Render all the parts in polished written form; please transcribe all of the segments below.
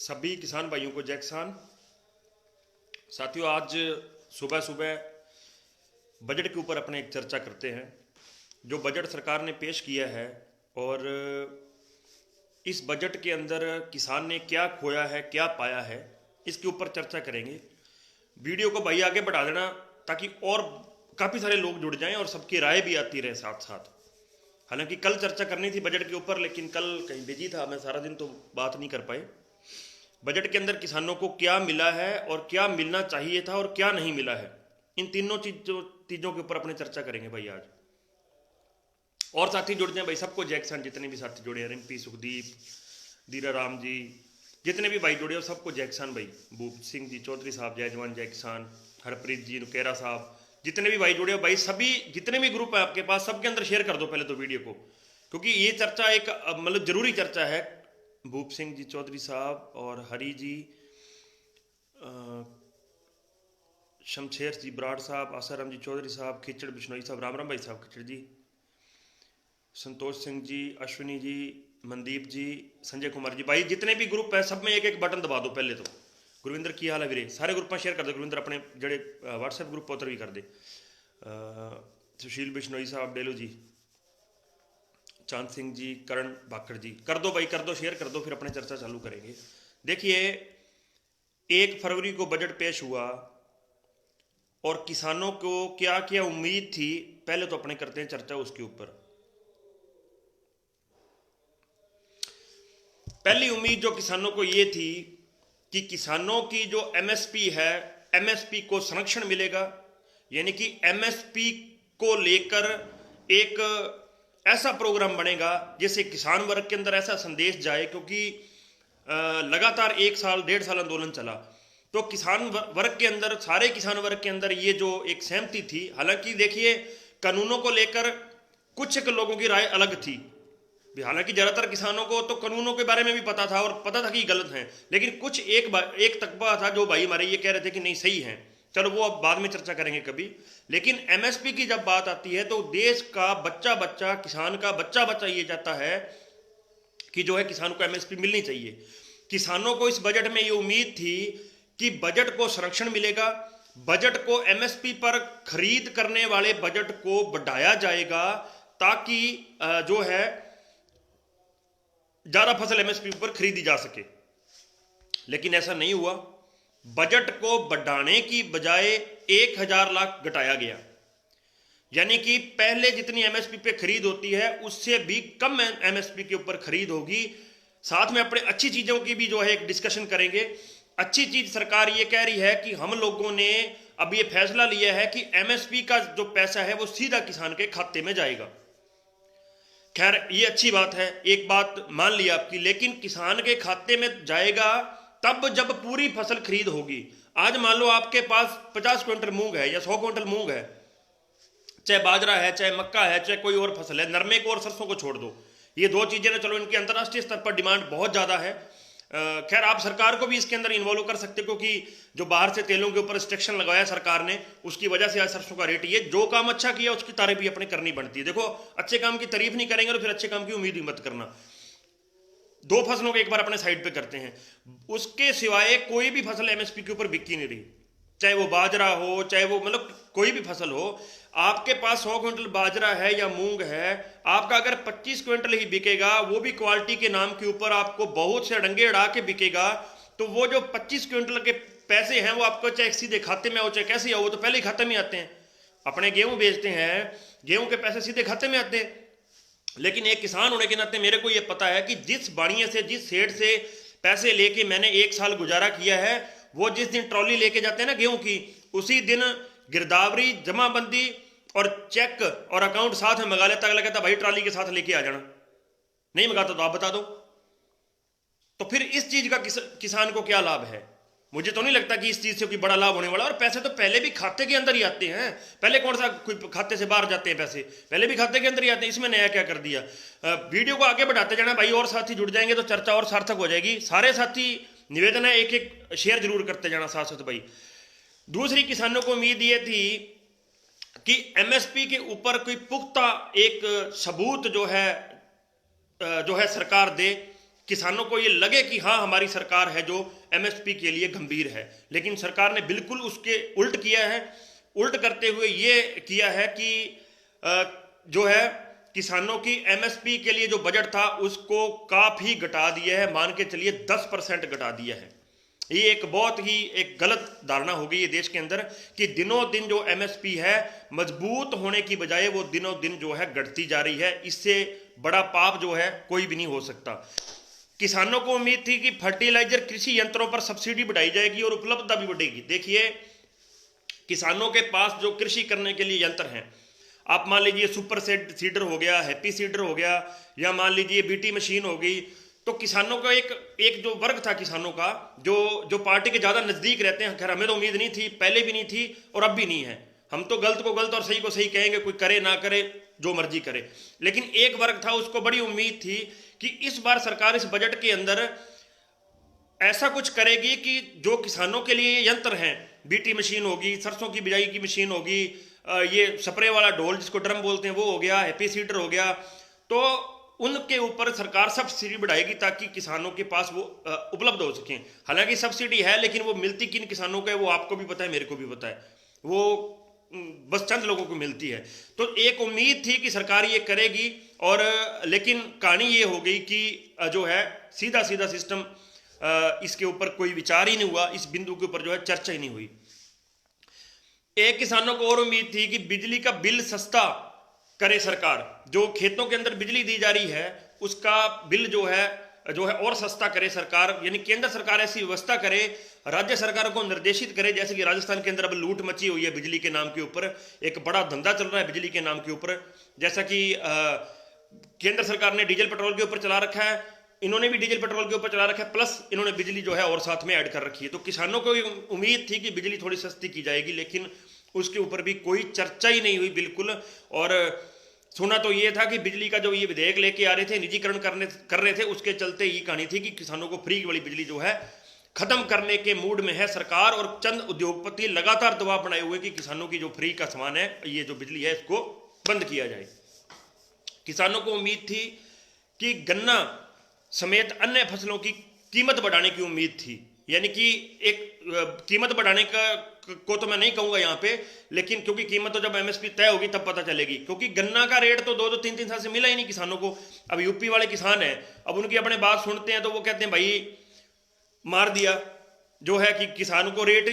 सभी किसान भाइयों को जय किसान। साथियों, आज सुबह सुबह बजट के ऊपर अपने एक चर्चा करते हैं। जो बजट सरकार ने पेश किया है और इस बजट के अंदर किसान ने क्या खोया है, क्या पाया है, इसके ऊपर चर्चा करेंगे। वीडियो को भाई आगे बढ़ा देना ताकि और काफ़ी सारे लोग जुड़ जाएं और सबकी राय भी आती रहे साथ साथ। हालांकि कल चर्चा करनी थी बजट के ऊपर, लेकिन कल कहीं बिजी था, मैं सारा दिन तो बात नहीं कर पाए। बजट के अंदर किसानों को क्या मिला है और क्या मिलना चाहिए था और क्या नहीं मिला है, इन तीनों चीज़ों के ऊपर अपने चर्चा करेंगे भाई आज। और साथी जुड़ जाए भाई, सबको जय किसान। जितने भी साथी जुड़े हैं, रिम्पी, सुखदीप, दीरा राम जी, जितने भी भाई जुड़े हो सबको जय किसान भाई। भूप सिंह जी, चौधरी साहब, जय जवान जय किसान, हरप्रीत जी, नुकेरा साहब, जितने भी भाई जुड़े हो भाई, सभी जितने भी ग्रुप है आपके पास, सबके अंदर शेयर कर दो पहले तो वीडियो को, क्योंकि ये चर्चा एक मतलब जरूरी चर्चा है। भूप सिंह जी, चौधरी साहब और हरी जी, शमशेर जी, बराड़ साहब, आसाराम जी, चौधरी साहब, खिचड़ बिश्नोई साहब, राम राम भाई साहब खिचड़ जी, संतोष सिंह जी, अश्विनी जी, मनदीप जी, संजय कुमार जी, भाई जितने भी ग्रुप है सब में एक एक बटन दबा दो पहले तो। गुरविंदर की हाल है वीरे, सारे ग्रुप में शेयर कर दो। गुरविंदर अपने जड़े व्हाट्सएप ग्रुप पर उतर भी कर दे। सुशील बिश्नोई साहब, डेलो जी, चांद सिंह जी, करण भाखड़ जी, कर दो भाई, कर दो, शेयर कर दो, फिर अपने चर्चा चालू करेंगे। देखिए, 1 फरवरी को बजट पेश हुआ और किसानों को क्या क्या उम्मीद थी, पहले तो अपने करते हैं चर्चा उसके ऊपर। पहली उम्मीद जो किसानों को ये थी कि किसानों की जो एमएसपी है, एमएसपी को संरक्षण मिलेगा, यानी कि एमएसपी को लेकर एक ऐसा प्रोग्राम बनेगा जिससे किसान वर्ग के अंदर ऐसा संदेश जाए, क्योंकि लगातार 1 साल 1.5 साल आंदोलन चला, तो किसान वर्ग के अंदर, सारे किसान वर्ग के अंदर ये जो एक सहमति थी। हालांकि देखिए, कानूनों को लेकर कुछ एक लोगों की राय अलग थी, हालांकि ज्यादातर किसानों को तो कानूनों के बारे में भी पता था और पता था कि गलत हैं, लेकिन कुछ एक तकबा था जो भाई हमारे ये कह रहे थे कि नहीं सही है। चलो वो अब बाद में चर्चा करेंगे कभी। लेकिन एमएसपी की जब बात आती है तो देश का बच्चा बच्चा, किसान का बच्चा बच्चा ये चाहता है कि जो है किसान को एमएसपी मिलनी चाहिए। किसानों को इस बजट में ये उम्मीद थी कि बजट को संरक्षण मिलेगा, बजट को एमएसपी पर खरीद करने वाले बजट को बढ़ाया जाएगा ताकि जो है ज्यादा फसल एमएसपी पर खरीदी जा सके। लेकिन ऐसा नहीं हुआ। बजट को बढ़ाने की बजाय 1000 लाख घटाया गया, यानी कि पहले जितनी एमएसपी पे खरीद होती है उससे भी कम एमएसपी के ऊपर खरीद होगी। साथ में अपने अच्छी चीजों की भी जो है एक डिस्कशन करेंगे। अच्छी चीज सरकार ये कह रही है कि हम लोगों ने अब ये फैसला लिया है कि एमएसपी का जो पैसा है वो सीधा किसान के खाते में जाएगा। खैर, ये अच्छी बात है, एक बात मान ली आपकी, लेकिन किसान के खाते में जाएगा तब जब पूरी फसल खरीद होगी। आज मान लो आपके पास 50 क्विंटल मूंग है या 100 क्विंटल मूंग है, चाहे बाजरा है, चाहे मक्का है, चाहे कोई और फसल है, नरमे को और सरसों को छोड़ दो, ये 2 चीजें ना, चलो इनकी अंतर्राष्ट्रीय स्तर पर डिमांड बहुत ज्यादा है। खैर, आप सरकार को भी इसके अंदर इन्वॉल्व कर सकते, क्योंकि जो बाहर से तेलों के ऊपर रिस्ट्रिक्शन लगाया सरकार ने, उसकी वजह से आज सरसों का रेट ये। जो काम अच्छा किया उसकी तारीफ भी अपने करनी बनती है। देखो, अच्छे काम की तारीफ नहीं करेंगे तो फिर अच्छे काम की उम्मीद भी मत करना। 2 फसलों को एक बार अपने साइड पे करते हैं, उसके सिवाय कोई भी फसल एमएसपी के ऊपर बिकी नहीं रही, चाहे वो बाजरा हो, चाहे वो मतलब कोई भी फसल हो। आपके पास 100 क्विंटल बाजरा है या मूंग है, आपका अगर 25 क्विंटल ही बिकेगा, वो भी क्वालिटी के नाम के ऊपर आपको बहुत से अड़ंगे अड़ा के बिकेगा, तो वो जो 25 क्विंटल के पैसे हैं वो आपको चाहे सीधे खाते में हो चाहे कैसे हो, वो तो पहले ही खाते में आते हैं। अपने गेहूं बेचते हैं, गेहूं के पैसे सीधे खाते में आते हैं। लेकिन एक किसान होने के नाते मेरे को ये पता है कि जिस बाड़िए से, जिस सेठ से पैसे लेके मैंने 1 साल गुजारा किया है, वो जिस दिन ट्रॉली लेके जाते हैं ना गेहूं की, उसी दिन गिरदावरी, जमाबंदी और चेक और अकाउंट साथ में मंगा लेता। अगला कहता भाई ट्रॉली के साथ लेके आ जाना, नहीं मंगाता तो आप बता दो। तो फिर इस चीज का किसान को क्या लाभ है? मुझे तो नहीं लगता कि इस चीज से कोई बड़ा लाभ होने वाला। और पैसे तो पहले भी खाते के अंदर ही आते हैं, पहले कौन सा कोई खाते से बाहर जाते हैं पैसे, पहले भी खाते के अंदर ही आते हैं। इसमें नया क्या कर दिया? वीडियो को आगे बढ़ाते जाना भाई, और साथी जुड़ जाएंगे तो चर्चा और सार्थक हो जाएगी। सारे साथी, निवेदन है एक एक शेयर जरूर करते जाना साथ साथ भाई। दूसरी किसानों को उम्मीद ये थी कि एमएसपी के ऊपर कोई पुख्ता एक सबूत जो है सरकार दे किसानों को ये लगे कि हाँ हमारी सरकार है जो एमएसपी के लिए गंभीर है, लेकिन सरकार ने बिल्कुल उसके उल्ट किया है। उल्ट करते हुए ये किया है कि जो है किसानों की एमएसपी के लिए जो बजट था उसको काफी घटा दिया है, मान के चलिए 10% घटा दिया है। ये एक बहुत ही एक गलत धारणा हो गई है देश के अंदर कि दिनों दिन जो एमएसपी है मजबूत होने की बजाय वो दिनों दिन जो है घटती जा रही है। इससे बड़ा पाप जो है कोई भी नहीं हो सकता। किसानों को उम्मीद थी कि फर्टिलाइजर कृषि यंत्रों पर सब्सिडी बढ़ाई जाएगी और उपलब्धता भी बढ़ेगी। देखिए किसानों के पास जो कृषि करने के लिए यंत्र हैं, आप मान लीजिए सुपर सीडर हो गया, हैप्पी सीडर हो गया, या मान लीजिए बीटी मशीन हो गई, तो किसानों का एक जो वर्ग था किसानों का जो पार्टी के ज़्यादा नज़दीक रहते हैं, खैर हमें तो उम्मीद नहीं थी, पहले भी नहीं थी और अब भी नहीं है। हम तो गलत को गलत और सही को सही कहेंगे, कोई करे ना करे जो मर्जी करे, लेकिन एक वर्ग था उसको बड़ी उम्मीद थी कि इस बार सरकार इस बजट के अंदर ऐसा कुछ करेगी कि जो किसानों के लिए यंत्र हैं, बीटी मशीन होगी, सरसों की बिजाई की मशीन होगी, ये स्प्रे वाला ढोल जिसको ड्रम बोलते हैं वो हो गया, हैप्पी सीडर हो गया, तो उनके ऊपर सरकार सब्सिडी बढ़ाएगी ताकि किसानों के पास वो उपलब्ध हो सकें। हालांकि सब्सिडी है लेकिन वो मिलती किन किसानों को है वो आपको भी पता है, मेरे को भी पता है, वो बस चंद लोगों को मिलती है। तो एक उम्मीद थी कि सरकार ये करेगी, और लेकिन कहानी ये हो गई कि जो है सीधा सीधा सिस्टम, इसके ऊपर कोई विचार ही नहीं हुआ, इस बिंदु के ऊपर जो है चर्चा ही नहीं हुई। एक किसानों को और उम्मीद थी कि बिजली का बिल सस्ता करे सरकार, जो खेतों के अंदर बिजली दी जा रही है उसका बिल जो है और सस्ता करे सरकार, यानी केंद्र सरकार ऐसी व्यवस्था करे, राज्य सरकारों को निर्देशित करे। जैसे कि राजस्थान के अंदर अब लूट मची हुई है बिजली के नाम के ऊपर, एक बड़ा धंधा चल रहा है बिजली के नाम के ऊपर। जैसा कि केंद्र सरकार ने डीजल पेट्रोल के ऊपर चला रखा है, इन्होंने भी डीजल पेट्रोल के ऊपर चला रखा है, प्लस इन्होंने बिजली जो है और साथ में ऐड कर रखी है। तो किसानों को उम्मीद थी कि बिजली थोड़ी सस्ती की जाएगी, लेकिन उसके ऊपर भी कोई चर्चा ही नहीं हुई बिल्कुल। और सुना तो ये था कि बिजली का जो ये विधेयक लेके आ रहे थे, निजीकरण कर रहे थे, उसके चलते ये कहानी थी कि किसानों को फ्री वाली बिजली जो है खत्म करने के मूड में है सरकार, और चंद उद्योगपति लगातार दबाव बनाए हुए कि किसानों की जो फ्री का सामान है, ये जो बिजली है, इसको बंद किया जाए। किसानों को उम्मीद थी कि गन्ना समेत अन्य फसलों की कीमत बढ़ाने की उम्मीद थी, यानी कि एक कीमत बढ़ाने को तो मैं नहीं कहूंगा यहाँ पे, लेकिन क्योंकि कीमत तो जब एमएसपी तय होगी तब पता चलेगी, क्योंकि गन्ना का रेट तो 2-2, 3-3 साल से मिला ही नहीं किसानों को। अब यूपी वाले किसान हैं, अब उनकी अपने बात सुनते हैं तो वो कहते हैं भाई मार दिया, जो है कि किसानों को रेट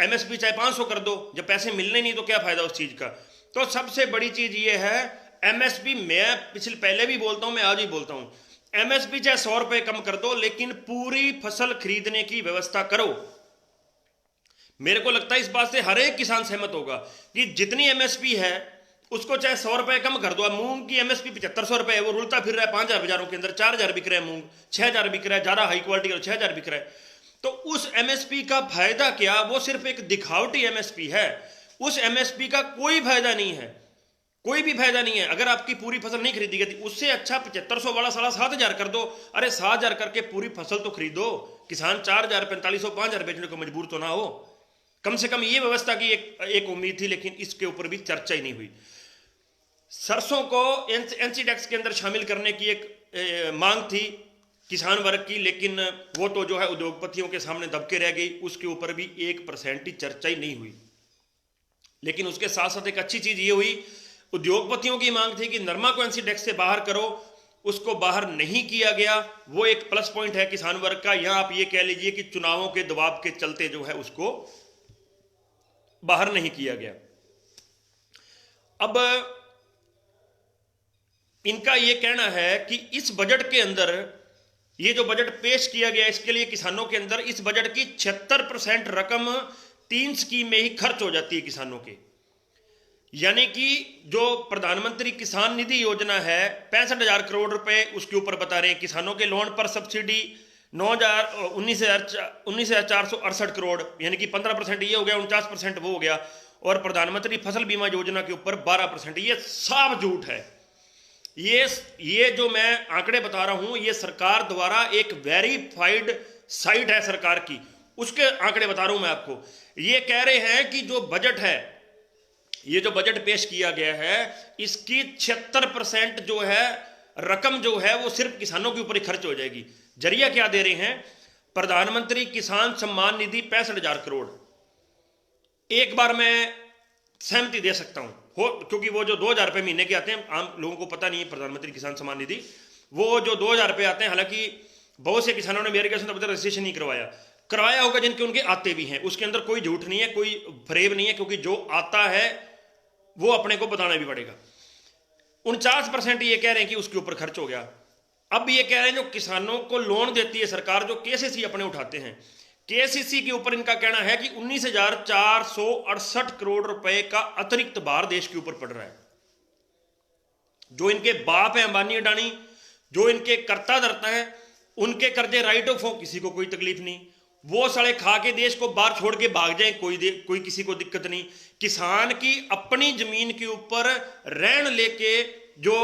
एमएसपी चाहे 500 कर दो, जब पैसे मिलने नहीं तो क्या फायदा उस चीज का। तो सबसे बड़ी चीज ये है एमएसपी, मैं पहले भी बोलता हूं, मैं आज भी बोलता हूं, एमएसपी चाहे 100 रुपए कम कर दो, लेकिन पूरी फसल खरीदने की व्यवस्था करो। मेरे को लगता है इस बात से हर एक किसान सहमत होगा कि जितनी एमएसपी है उसको चाहे 100 रुपए कम कर दो। अब मूंग की एमएसपी 7500 रुपए है, वो रुलता फिर रहा है 5000 बाजारों के अंदर, 4000 बिक रहा है मूंग, 6000 बिक रहा है, ज्यादा हाई क्वालिटी का 6000 बिक रहा है। तो उस एमएसपी का फायदा क्या? वो सिर्फ एक दिखावटी एमएसपी है, उस एमएसपी का कोई फायदा नहीं है, कोई भी फायदा नहीं है। अगर आपकी पूरी फसल नहीं खरीदी गई, उससे अच्छा 7500 वाला 7500 कर दो। अरे 7000 करके पूरी फसल तो खरीदो, किसान 4000, 4500, 5000 बेचने को मजबूर तो ना हो। कम से कम ये व्यवस्था की एक उम्मीद थी, लेकिन इसके ऊपर भी चर्चा ही नहीं हुई। सरसों को एनसीडेक्स के अंदर शामिल करने की एक मांग थी किसान वर्ग की, लेकिन वो तो जो है उद्योगपतियों के सामने दबके रह गई, उसके ऊपर भी 1% की चर्चा ही नहीं हुई। लेकिन उसके साथ साथ एक अच्छी चीज ये हुई, उद्योगपतियों की मांग थी कि नरमा को एनसीडेक्स से बाहर करो, उसको बाहर नहीं किया गया, वो एक प्लस पॉइंट है किसान वर्ग का। यहां आप ये कह लीजिए कि चुनावों के दबाव के चलते जो है उसको बाहर नहीं किया गया। अब इनका यह कहना है कि इस बजट के अंदर, ये जो बजट पेश किया गया, इसके लिए किसानों के अंदर इस बजट की 76% रकम 3 स्कीम में ही खर्च हो जाती है किसानों के। यानी कि जो प्रधानमंत्री किसान निधि योजना है 65,000 करोड़ रुपए उसके ऊपर बता रहे हैं, किसानों के लोन पर सब्सिडी 19,468 करोड़, यानी कि 15% ये हो गया, 49% वो हो गया, और प्रधानमंत्री फसल बीमा योजना के ऊपर 12%। ये साफ झूठ है। ये जो मैं आंकड़े बता रहा हूं, ये सरकार द्वारा एक वेरीफाइड साइट है सरकार की, उसके आंकड़े बता रहा हूं मैं आपको। ये कह रहे हैं कि जो बजट है, ये जो बजट पेश किया गया है, इसकी 76% जो है रकम जो है वो सिर्फ किसानों के ऊपर ही खर्च हो जाएगी। जरिया क्या दे रहे हैं? प्रधानमंत्री किसान सम्मान निधि 65,000 करोड़। एक बार मैं सहमति दे सकता हूं हो, क्योंकि वो जो 2,000 रुपये महीने के आते हैं, आम लोगों को पता नहीं है प्रधानमंत्री किसान सम्मान निधि, वो जो 2,000 रुपये आते हैं, हालांकि बहुत से किसानों ने मेरे कैसे रजिस्ट्रेशन नहीं करवाया होगा, जिनके उनके आते भी हैं, उसके अंदर कोई झूठ नहीं है, कोई फरेब नहीं है, क्योंकि जो आता है वो अपने को बताना भी पड़ेगा। 49% ये कह रहे हैं कि उसके ऊपर खर्च हो गया। अब ये कह रहे हैं जो किसानों को लोन देती है सरकार, जो केसीसी अपने उठाते हैं, केसीसी के ऊपर इनका कहना है कि 19,468 करोड़ रुपए का अतिरिक्त भार देश के ऊपर पड़ रहा है। जो इनके बाप हैं अंबानी अडानी, जो इनके कर्ता धर्ता हैं, उनके कर्जे राइट ऑफ हो, किसी को कोई तकलीफ नहीं, वो साले खा के देश को बाहर छोड़ के भाग जाए, कोई किसी को दिक्कत नहीं। किसान की अपनी जमीन के ऊपर ऋण लेके जो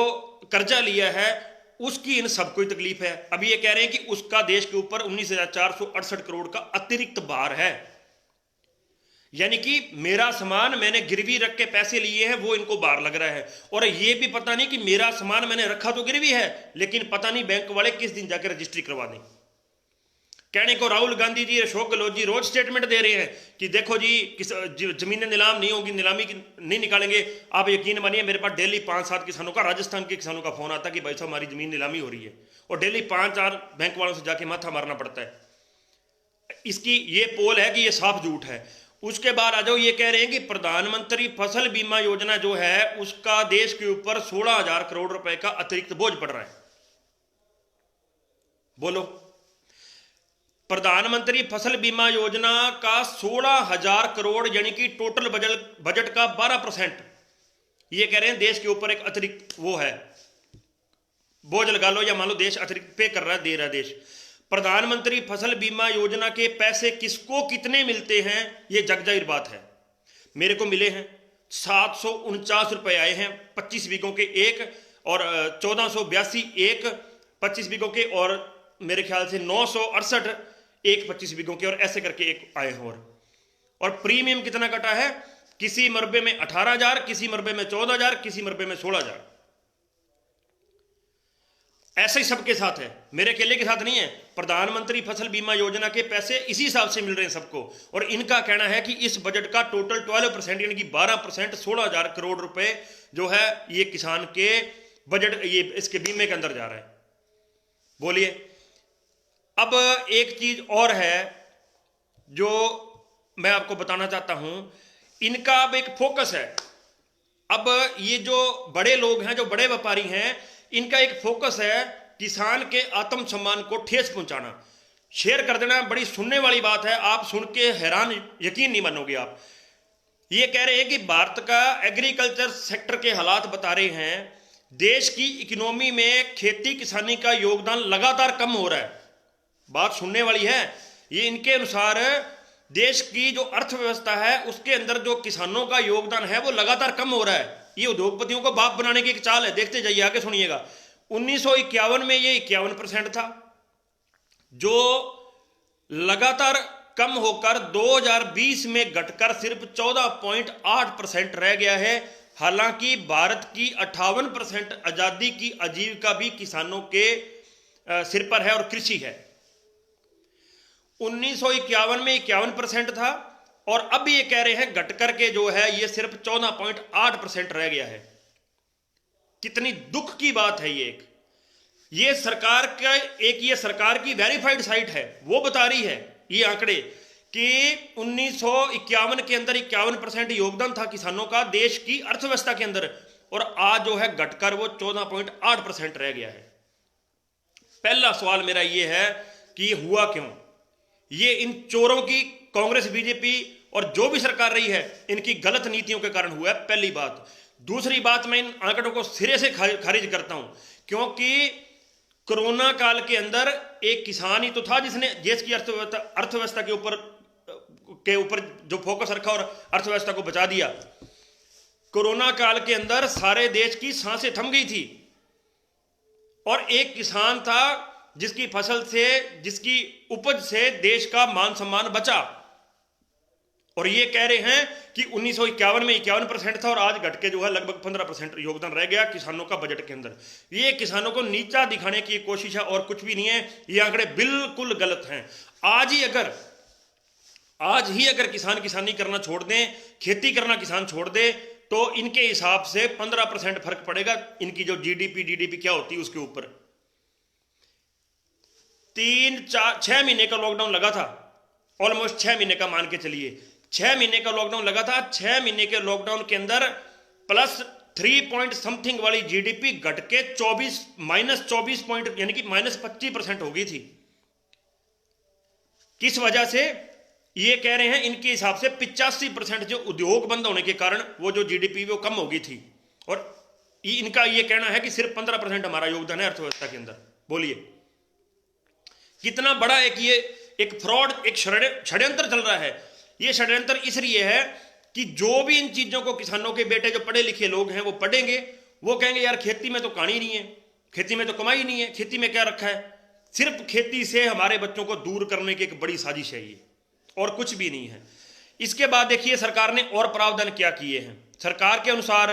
कर्जा लिया है, उसकी इन सबको ही तकलीफ है। अभी ये कह रहे हैं कि उसका देश के ऊपर 19,468 करोड़ का अतिरिक्त भार है। यानी कि मेरा सामान मैंने गिरवी रख के पैसे लिए हैं, वो इनको भार लग रहा है। और ये भी पता नहीं कि मेरा सामान मैंने रखा तो गिरवी है, लेकिन पता नहीं बैंक वाले किस दिन जाकर रजिस्ट्री करवा दें। कहने को राहुल गांधी जी, अशोक गहलोत जी रोज स्टेटमेंट दे रहे हैं कि देखो जी जमीनें नीलाम नहीं होगी, नीलामी की नहीं निकालेंगे। आप यकीन मानिए, मेरे पास डेली 5-7 किसानों का, राजस्थान के किसानों का फोन आता है कि भाई साहब हमारी जमीन नीलामी हो रही है, और डेली 5-4 बैंक वालों से जाके माथा मारना पड़ता है। इसकी ये पोल है कि ये साफ झूठ है। उसके बाद आ जाओ, ये कह रहे हैं कि प्रधानमंत्री फसल बीमा योजना जो है, उसका देश के ऊपर 16,000 करोड़ रुपए का अतिरिक्त बोझ पड़ रहा है। बोलो, प्रधानमंत्री फसल बीमा योजना का 16,000 करोड़ यानी कि टोटल बजट का 12%, ये कह रहे हैं देश के ऊपर एक अतिरिक्त वो है, बोझ लगा लो, या मान लो देश अतिरिक्त पे कर रहा है, दे रहा है देश। प्रधानमंत्री फसल बीमा योजना के पैसे किसको कितने मिलते हैं, ये जग जाहिर बात है। मेरे को मिले हैं 749 रुपए आए हैं 25 बीघों के एक, और 1482 एक 25 बीघों के, और मेरे ख्याल से 968 एक 25 बीघों के, और ऐसे करके एक आए हैं। और प्रीमियम कितना कटा है? किसी मरबे में 18,000, किसी मरबे में 14,000, किसी मरबे में 16,000। ऐसे ही सबके साथ है, मेरे अकेले के साथ नहीं है। प्रधानमंत्री फसल बीमा योजना के पैसे इसी हिसाब से मिल रहे हैं सबको। और इनका कहना है कि इस बजट का टोटल 12% यानी कि 12%, 16,000 करोड़ रुपए जो है ये किसान के बजट, ये इसके बीमे के अंदर जा रहा है। बोलिए, अब एक चीज और है जो मैं आपको बताना चाहता हूं। इनका अब एक फोकस है, अब ये जो बड़े लोग हैं, जो बड़े व्यापारी हैं, इनका एक फोकस है किसान के आत्म सम्मान को ठेस पहुंचाना, शेयर कर देना। बड़ी सुनने वाली बात है, आप सुन के हैरान, यकीन नहीं मानोगे आप। ये कह रहे हैं कि भारत का एग्रीकल्चर सेक्टर के हालात बता रहे हैं, देश की इकोनॉमी में खेती किसानी का योगदान लगातार कम हो रहा है। बात सुनने वाली है। ये इनके अनुसार देश की जो अर्थव्यवस्था है उसके अंदर जो किसानों का योगदान है वो लगातार कम हो रहा है। ये उद्योगपतियों को बाप बनाने की एक चाल है, देखते जाइए, आगे सुनिएगा। 1951 में ये 51% था, जो लगातार कम होकर 2020 में घटकर सिर्फ 14.8% रह गया है। हालांकि भारत की 58% आजादी की आजीविका भी किसानों के सिर पर है और कृषि है। 1951 में 51% था, और अब ये कह रहे हैं घटकर के जो है ये सिर्फ 14.8% रह गया है। कितनी दुख की बात है ये सरकार का ये सरकार की वेरीफाइड साइट है, वो बता रही है ये आंकड़े कि 1951 के अंदर 51% योगदान था किसानों का देश की अर्थव्यवस्था के अंदर, और आज जो है घटकर वो 14.8% रह गया है। पहला सवाल मेरा ये है कि ये हुआ क्यों? ये इन चोरों की कांग्रेस, बीजेपी और जो भी सरकार रही है, इनकी गलत नीतियों के कारण हुआ है, पहली बात। दूसरी बात, मैं इन आंकड़ों को सिरे से खारिज करता हूं, क्योंकि कोरोना काल के अंदर एक किसान ही तो था जिसने देश की अर्थव्यवस्था के ऊपर जो फोकस रखा और अर्थव्यवस्था को बचा दिया। कोरोना काल के अंदर सारे देश की सांसें थम गई थी, और एक किसान था जिसकी फसल से, जिसकी उपज से देश का मान सम्मान बचा। और ये कह रहे हैं कि 1951 में 51% था और आज घट के जो है लगभग 15% योगदान रह गया किसानों का बजट के अंदर। ये किसानों को नीचा दिखाने की कोशिश है और कुछ भी नहीं है। ये आंकड़े बिल्कुल गलत हैं। आज ही अगर किसान किसानी करना छोड़ दें, खेती करना किसान छोड़ दे, तो इनके हिसाब से 15% फर्क पड़ेगा इनकी जो जीडीपी क्या होती है उसके ऊपर। 6 महीने का लॉकडाउन लगा था, ऑलमोस्ट 6 महीने का मान के चलिए, 6 महीने का लॉकडाउन लगा था। 6 महीने के लॉकडाउन के अंदर +3 पॉइंट समथिंग वाली जीडीपी घट के -24 पॉइंट यानी कि -25% हो गई थी। किस वजह से? ये कह रहे हैं इनके हिसाब से 85% जो उद्योग बंद होने के कारण वो जो जीडीपी वो कम हो गई थी। और इनका ये कहना है कि सिर्फ 15% हमारा योगदान है अर्थव्यवस्था के अंदर। बोलिए कितना बड़ा एक फ्रॉड, एक षड्यंत्र चल रहा है। ये षड्यंत्र इसलिए है कि जो भी इन चीजों को किसानों के बेटे जो पढ़े लिखे लोग हैं वो पढ़ेंगे, वो कहेंगे यार खेती में तो कहानी नहीं है, खेती में तो कमाई नहीं है, खेती में क्या रखा है। सिर्फ खेती से हमारे बच्चों को दूर करने की एक बड़ी साजिश है ये, और कुछ भी नहीं है। इसके बाद देखिए सरकार ने और प्रावधान क्या किए हैं। सरकार के अनुसार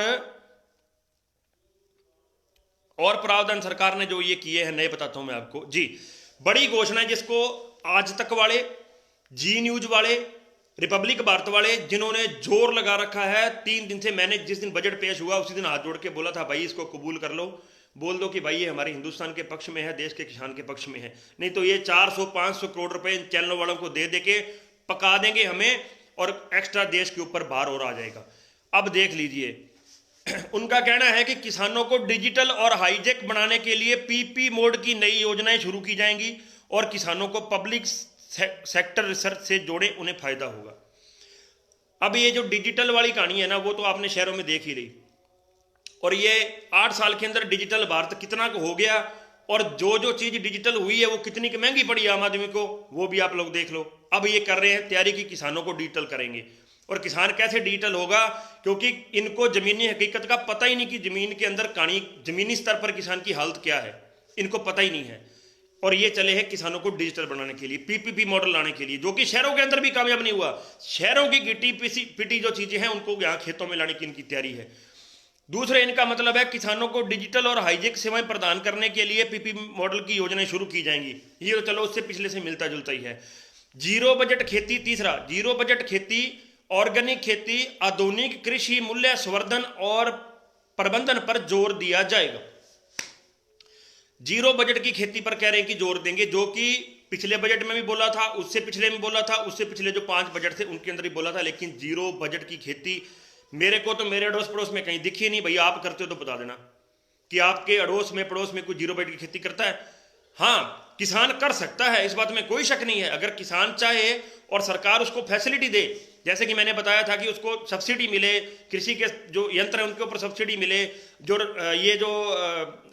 और प्रावधान सरकार ने जो ये किए हैं नए बताता हूं मैं आपको जी। बड़ी घोषणा जिसको आज तक वाले, जी न्यूज वाले, रिपब्लिक भारत वाले, जिन्होंने जोर लगा रखा है 3 दिन से। मैंने जिस दिन बजट पेश हुआ उसी दिन हाथ जोड़ के बोला था भाई इसको कबूल कर लो, बोल दो कि भाई ये हमारे हिंदुस्तान के पक्ष में है, देश के किसान के पक्ष में है, नहीं तो ये 400-500 करोड़ रुपए इन चैनलों वालों को दे दे के पका देंगे हमें और एक्स्ट्रा देश के ऊपर भार और आ जाएगा। अब देख लीजिए उनका कहना है कि किसानों को डिजिटल और हाईटेक बनाने के लिए पीपी मोड की नई योजनाएं शुरू की जाएंगी और किसानों को पब्लिक सेक्टर रिसर्च से जोड़े, उन्हें फायदा होगा। अब ये जो डिजिटल वाली कहानी है ना, वो तो आपने शहरों में देख ही ली, और ये 8 साल के अंदर डिजिटल भारत कितना हो गया, और जो जो चीज डिजिटल हुई है वो कितनी की महंगी पड़ी आम आदमी को, वो भी आप लोग देख लो। अब ये कर रहे हैं तैयारी की किसानों को डिजिटल करेंगे। और किसान कैसे डिजिटल होगा? क्योंकि इनको जमीनी हकीकत का पता ही नहीं कि जमीन के अंदर कहानी, जमीनी स्तर पर किसान की हालत क्या है, इनको पता ही नहीं है। और ये चले हैं किसानों को डिजिटल बनाने के लिए, पीपीपी मॉडल लाने के लिए, जो कि शहरों के अंदर भी कामयाब नहीं हुआ। शहरों की गिट्टी पिटी जो चीजें हैं उनको यहाँ खेतों में लाने की इनकी तैयारी है। दूसरे इनका मतलब है किसानों को डिजिटल और हाईटेक सेवाएं प्रदान करने के लिए पीपी मॉडल की योजनाएं शुरू की जाएंगी। ये तो चलो उससे पिछले से मिलता जुलता ही है। जीरो बजट खेती, तीसरा जीरो बजट खेती, ऑर्गेनिक खेती, आधुनिक कृषि, मूल्य संवर्धन और प्रबंधन पर जोर दिया जाएगा। जीरो बजट की खेती पर कह रहे हैं कि जोर देंगे, जो कि पिछले बजट में भी बोला था, उससे पिछले में बोला था, उससे पिछले जो 5 बजट थे उनके अंदर भी बोला था। लेकिन जीरो बजट की खेती मेरे को तो मेरे अड़ोस पड़ोस में कहीं दिखी नहीं। भैया आप करते हो तो बता देना कि आपके अड़ोस में पड़ोस में कोई जीरो बजट की खेती करता है। हाँ, किसान कर सकता है, इस बात में कोई शक नहीं है। अगर किसान चाहे और सरकार उसको फैसिलिटी दे, जैसे कि मैंने बताया था कि उसको सब्सिडी मिले, कृषि के जो यंत्र हैं उनके ऊपर सब्सिडी मिले, जो ये जो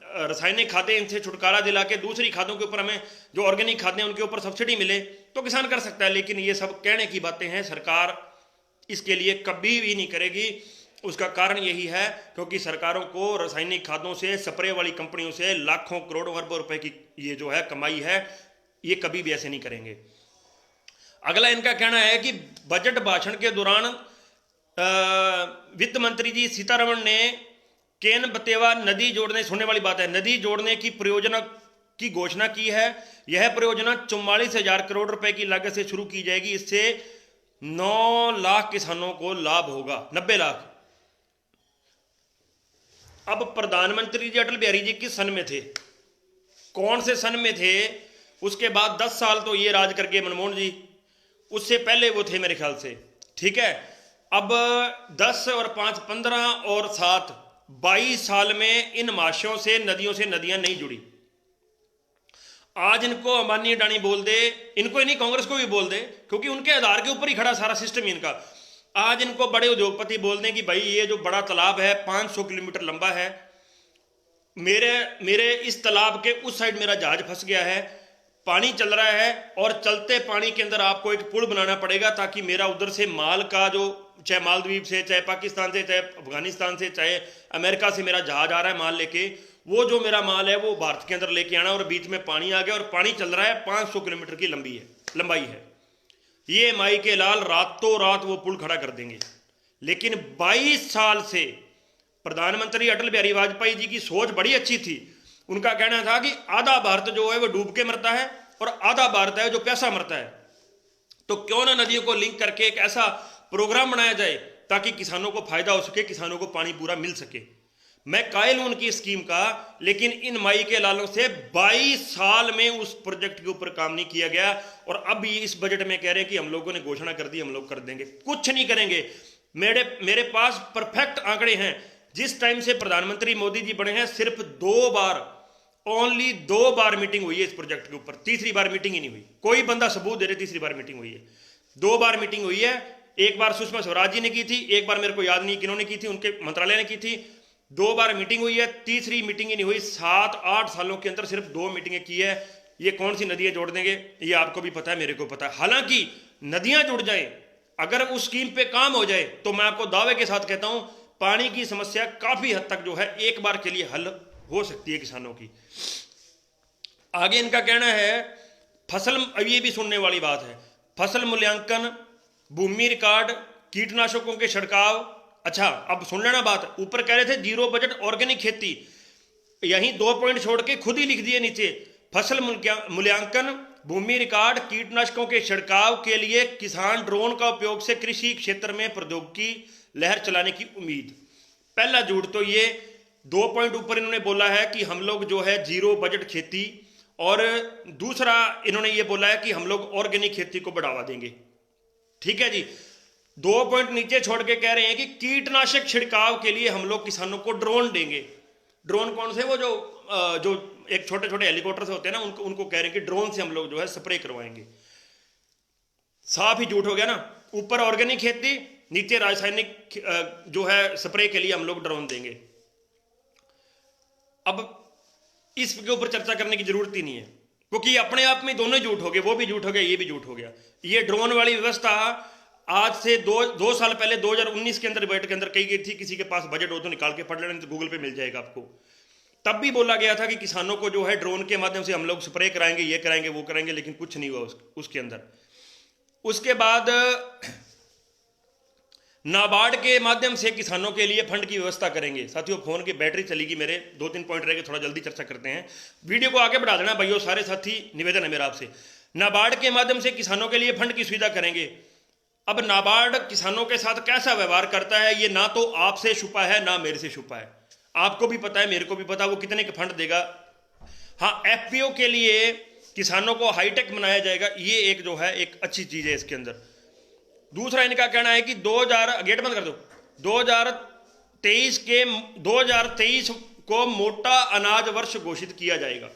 रासायनिक खादें इनसे छुटकारा दिला के दूसरी खादों के ऊपर हमें जो ऑर्गेनिक खादें उनके ऊपर सब्सिडी मिले, तो किसान कर सकता है। लेकिन ये सब कहने की बातें हैं, सरकार इसके लिए कभी भी नहीं करेगी। उसका कारण यही है क्योंकि सरकारों को रासायनिक खादों से, स्प्रे वाली कंपनियों से लाखों करोड़ों अरबों रुपए की ये जो है कमाई है, ये कभी भी ऐसे नहीं करेंगे। अगला इनका कहना है कि बजट भाषण के दौरान वित्त मंत्री जी सीतारमण ने केन बतेवा नदी जोड़ने, सुनने वाली बात है, नदी जोड़ने की परियोजना की घोषणा की है। यह परियोजना 44,000 करोड़ रुपए की लागत से शुरू की जाएगी। इससे 9 लाख किसानों को लाभ होगा, 90 लाख। अब प्रधानमंत्री जी अटल बिहारी जी किस सन में थे, कौन से सन में थे? उसके बाद 10 साल तो ये राज करके मनमोहन जी, उससे पहले वो थे मेरे ख्याल से, ठीक है। अब 10 और 5 15 और 7 22 साल में इन महाशयों से, नदियों से नदियां नहीं जुड़ी। आज इनको अंबानी अडानी बोल दे, इनको ही नहीं कांग्रेस को भी बोल दे, क्योंकि उनके आधार के ऊपर ही खड़ा सारा सिस्टम इनका। आज इनको बड़े उद्योगपति बोल दें कि भाई ये जो बड़ा तालाब है 500 किलोमीटर लंबा है, मेरे इस तालाब के उस साइड मेरा जहाज फंस गया है, पानी चल रहा है और चलते पानी के अंदर आपको एक पुल बनाना पड़ेगा ताकि मेरा उधर से माल का जो, चाहे मालदीव से, चाहे पाकिस्तान से, चाहे अफगानिस्तान से, चाहे अमेरिका से मेरा जहाज आ रहा है माल लेके, वो जो मेरा माल है वो भारत के अंदर लेके आना, और बीच में पानी आ गया और पानी चल रहा है 500 किलोमीटर की लंबाई है। ये माई के लाल रातों रात वो पुल खड़ा कर देंगे। लेकिन 22 साल से प्रधानमंत्री अटल बिहारी वाजपेयी जी की सोच बड़ी अच्छी थी। उनका कहना था कि आधा भारत जो है वो डूब के मरता है और आधा भारत है जो प्यासा मरता है। तो क्यों ना नदियों को लिंक करके एक ऐसा प्रोग्राम बनाया जाए ताकि किसानों को फायदा हो सके, किसानों को पानी पूरा मिल सके। मैं कायल हूं उनकी स्कीम का, लेकिन इन माई के लालों से 22 साल में उस प्रोजेक्ट के ऊपर काम नहीं किया गया। और अब ये इस बजट में कह रहे हैं कि हम लोगों ने घोषणा कर दी, हम लोग कर देंगे। कुछ नहीं करेंगे। मेरे पास परफेक्ट आंकड़े हैं। जिस टाइम से प्रधानमंत्री मोदी जी बने हैं सिर्फ 2 बार, ओनली 2 बार मीटिंग हुई है इस प्रोजेक्ट के ऊपर। तीसरी बार मीटिंग ही नहीं हुई। कोई बंदा सबूत दे रहे तीसरी बार मीटिंग हुई है। 2 बार मीटिंग हुई है। एक बार सुषमा स्वराज जी ने की थी, एक बार मेरे को याद नहीं किन्होंने की थी, उनके मंत्रालय ने की थी। 2 बार मीटिंग हुई है, तीसरी मीटिंग ही नहीं हुई। 7-8 सालों के अंदर सिर्फ 2 मीटिंगें की है। ये कौन सी नदियां जोड़ देंगे ये आपको भी पता है, मेरे को पता है। हालांकि नदियां जुड़ जाए, अगर उस स्कीम पे काम हो जाए, तो मैं आपको दावे के साथ कहता हूं पानी की समस्या काफी हद तक जो है एक बार के लिए हल हो सकती है किसानों की। आगे इनका कहना है फसल, अब ये भी सुनने वाली बात है, फसल मूल्यांकन, भूमि रिकॉर्ड, कीटनाशकों के छिड़काव। अच्छा अब सुन लेना बात, ऊपर कह रहे थे जीरो बजट ऑर्गेनिक खेती, यहीं 2 पॉइंट छोड़ के खुद ही लिख दिए नीचे, फसल मूल्यांकन, भूमि रिकॉर्ड, कीटनाशकों के छिड़काव के लिए किसान ड्रोन का उपयोग से कृषि क्षेत्र में प्रौद्योगिकी लहर चलाने की उम्मीद। पहला झूठ तो ये 2 पॉइंट ऊपर इन्होंने बोला है कि हम लोग जो है जीरो बजट खेती, और दूसरा इन्होंने ये बोला है कि हम लोग ऑर्गेनिक खेती को बढ़ावा देंगे। ठीक है जी। 2 पॉइंट नीचे छोड़ के कह रहे हैं कि कीटनाशक छिड़काव के लिए हम लोग किसानों को ड्रोन देंगे। ड्रोन कौन से? वो जो एक छोटे छोटे हेलीकॉप्टर से होते हैं ना, उनको कह रहे हैं कि ड्रोन से हम लोग जो है स्प्रे करवाएंगे। साफ ही झूठ हो गया ना। ऊपर ऑर्गेनिक खेती, नीचे रासायनिक जो है स्प्रे के लिए हम लोग ड्रोन देंगे। अब इसके ऊपर चर्चा करने की जरूरत ही नहीं है, क्योंकि अपने आप में दोनों झूठ हो गए। वो भी झूठ हो गया, ये भी झूठ हो गया। ये ड्रोन वाली व्यवस्था आज से 2 साल पहले 2019 के अंदर बजट के अंदर कही गई थी। किसी के पास बजट हो तो निकाल के पढ़ लेना, तो गूगल पे मिल जाएगा आपको। तब भी बोला गया था कि किसानों को जो है ड्रोन के माध्यम से हम लोग स्प्रे कराएंगे, ये कराएंगे, वो कराएंगे, लेकिन कुछ नहीं हुआ उसके अंदर। उसके बाद नाबार्ड के माध्यम से किसानों के लिए फंड की व्यवस्था करेंगे। साथियों फोन की बैटरी चलेगी मेरे, 2-3 पॉइंट रह गए, थोड़ा जल्दी चर्चा करते हैं। वीडियो को आगे बढ़ा देना भाइयों, सारे साथी, निवेदन है मेरा आपसे। नाबार्ड के माध्यम से किसानों के लिए फंड की सुविधा करेंगे। अब नाबार्ड किसानों के साथ कैसा व्यवहार करता है ये ना तो आपसे छुपा है ना मेरे से छुपा है। आपको भी पता है, मेरे को भी पता है वो कितने के फंड देगा। हाँ, एफपीओ के लिए किसानों को हाईटेक बनाया जाएगा, ये एक जो है एक अच्छी चीज है इसके अंदर। दूसरा इनका कहना है कि 2000 गेट बंद कर दो, 2023 को मोटा अनाज वर्ष घोषित किया जाएगा,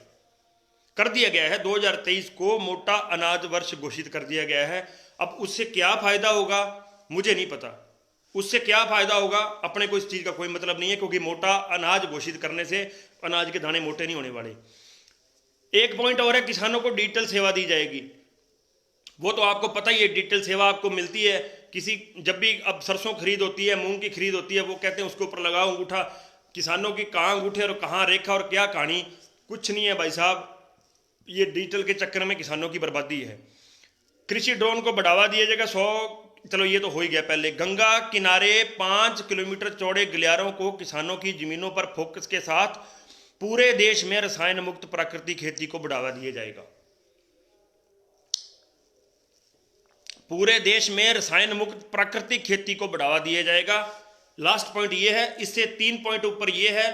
कर दिया गया है। 2023 को मोटा अनाज वर्ष घोषित कर दिया गया है। अब उससे क्या फायदा होगा मुझे नहीं पता, उससे क्या फायदा होगा अपने को इस चीज का कोई मतलब नहीं है, क्योंकि मोटा अनाज घोषित करने से अनाज के दाने मोटे नहीं होने वाले। एक पॉइंट और है, किसानों को डिजिटल सेवा दी जाएगी। वो तो आपको पता ही है, डिजिटल सेवा आपको मिलती है। किसी जब भी अब सरसों खरीद होती है, मूंग की खरीद होती है, वो कहते हैं उसके ऊपर लगाओ अंगूठा। किसानों की कहाँ अंगूठे और कहाँ रेखा और क्या कहानी, कुछ नहीं है भाई साहब। ये डिजिटल के चक्कर में किसानों की बर्बादी है। कृषि ड्रोन को बढ़ावा दिया जाएगा 100, चलो ये तो हो ही गया पहले। गंगा किनारे 5 किलोमीटर चौड़े गलियारों को किसानों की जमीनों पर फोकस के साथ पूरे देश में रसायन मुक्त प्राकृतिक खेती को बढ़ावा दिया जाएगा। पूरे देश में रसायन मुक्त प्राकृतिक खेती को बढ़ावा दिया जाएगा। लास्ट पॉइंट ये है, इससे 3 पॉइंट ऊपर ये है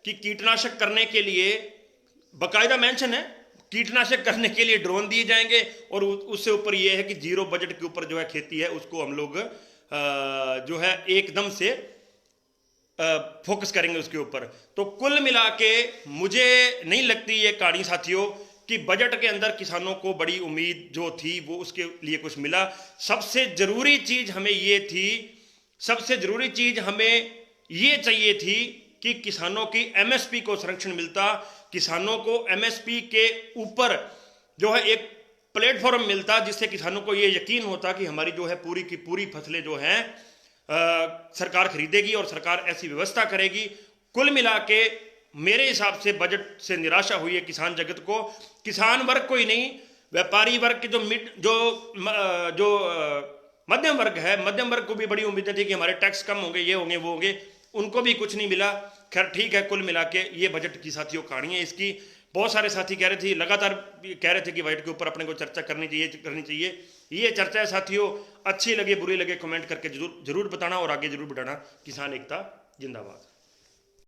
कि कीटनाशक करने के लिए बाकायदा मेंशन है, कीटनाशक करने के लिए ड्रोन दिए जाएंगे। और उससे ऊपर ये है कि जीरो बजट के ऊपर जो है खेती है उसको हम लोग जो है एकदम से फोकस करेंगे उसके ऊपर। तो कुल मिला के मुझे नहीं लगती ये कहानी साथियों कि बजट के अंदर किसानों को बड़ी उम्मीद जो थी वो उसके लिए कुछ मिला। सबसे जरूरी चीज हमें ये थी, सबसे जरूरी चीज हमें ये चाहिए थी कि किसानों की एमएसपी को संरक्षण मिलता, किसानों को एमएसपी के ऊपर जो है एक प्लेटफॉर्म मिलता, जिससे किसानों को ये यकीन होता कि हमारी जो है पूरी की पूरी फसलें जो हैं सरकार खरीदेगी और सरकार ऐसी व्यवस्था करेगी। कुल मिला के मेरे हिसाब से बजट से निराशा हुई है किसान जगत को। किसान वर्ग को ही नहीं, व्यापारी वर्ग के जो मध्यम वर्ग है, मध्यम वर्ग को भी बड़ी उम्मीदें थी कि हमारे टैक्स कम होंगे, ये होंगे वो होंगे, उनको भी कुछ नहीं मिला। खैर ठीक है, कुल मिला के ये बजट की साथियों कहानी है इसकी। बहुत सारे साथी कह रहे थे, लगातार कह रहे थे कि बजट के ऊपर अपने को चर्चा करनी चाहिए। ये चर्चा है साथियों, अच्छी लगे बुरी लगे कमेंट करके जरूर बताना और आगे जरूर बढ़ाना। किसान एकता जिंदाबाद।